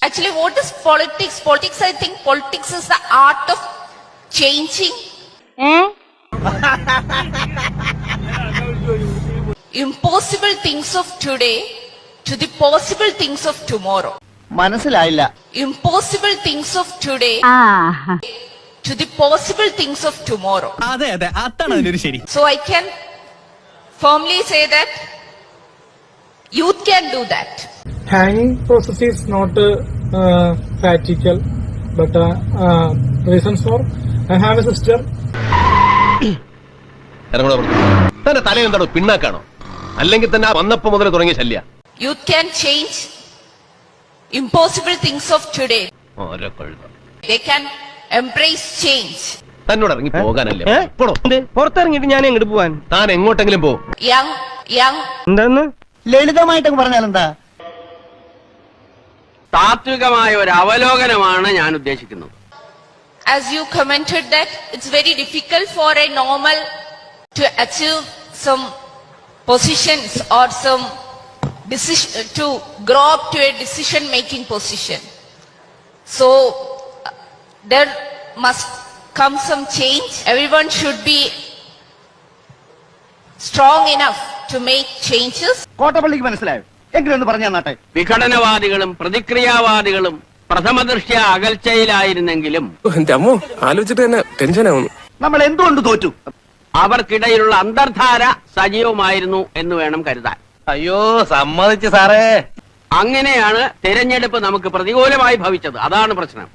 Actually, what is politics? Politics, I think politics is the art of changing impossible things of today to the possible things of tomorrow. മനസ്സിലായില്ല. Impossible things of today to the possible things of tomorrow. അതെ അതെ, അതാണ് അതിനൊരു ശരി. So I can firmly say that youth can do that. Hanging process is not practical, but reasons for I have a sister. തന്റെ തല എന്താണോ പിണ്ണാക്കാണോ, അല്ലെങ്കിൽ തന്നെ വന്നപ്പോ മുതൽ തുടങ്ങിയ ശല്യ. Youth can change impossible things of today. They can embrace change. തന്നോട് ഇറങ്ങി പോകാനല്ലേ പുറത്തിറങ്ങിട്ട് ഞാൻ എങ്ങോട്ട് പോവാൻ? താൻ എങ്ങോട്ടെങ്കിലും പോ. Young എന്താന്ന് ലളിതമായിട്ടൊക്കെ പറഞ്ഞാൽ എന്താ? താത്വികമായ ഒരു അവലോകനമാണ് ഞാൻ ഉദ്ദേശിക്കുന്നത്. As you commented that it's very difficult for a normal to achieve some positions or some decision, to grow up to a decision making position. So there must come some change. Everyone should be strong enough to make changes. കോട്ടപ്പള്ളിക്ക് മനസ്സിലായോ? എങ്കിലും ഒന്ന് പറഞ്ഞു തന്നാട്ടെ. വിഘടനവാദികളും പ്രതിക്രിയാവാദികളും പ്രഥമദൃഷ്ട്യ അകൽച്ചയിലായിരുന്നെങ്കിലും ആലോചിച്ചിട്ട് തന്നെ ടെൻഷനാവുന്നു. നമ്മൾ എന്തുകൊണ്ട് തോറ്റു? അവർക്കിടയിലുള്ള അന്തർധാര സജീവമായിരുന്നു എന്ന് വേണം കരുതാൻ. അയ്യോ സമ്മതിച്ചു സാറേ. അങ്ങനെയാണ് തെരഞ്ഞെടുപ്പ് നമുക്ക് പ്രതികൂലമായി ഭവിച്ചത്. അതാണ് പ്രശ്നം.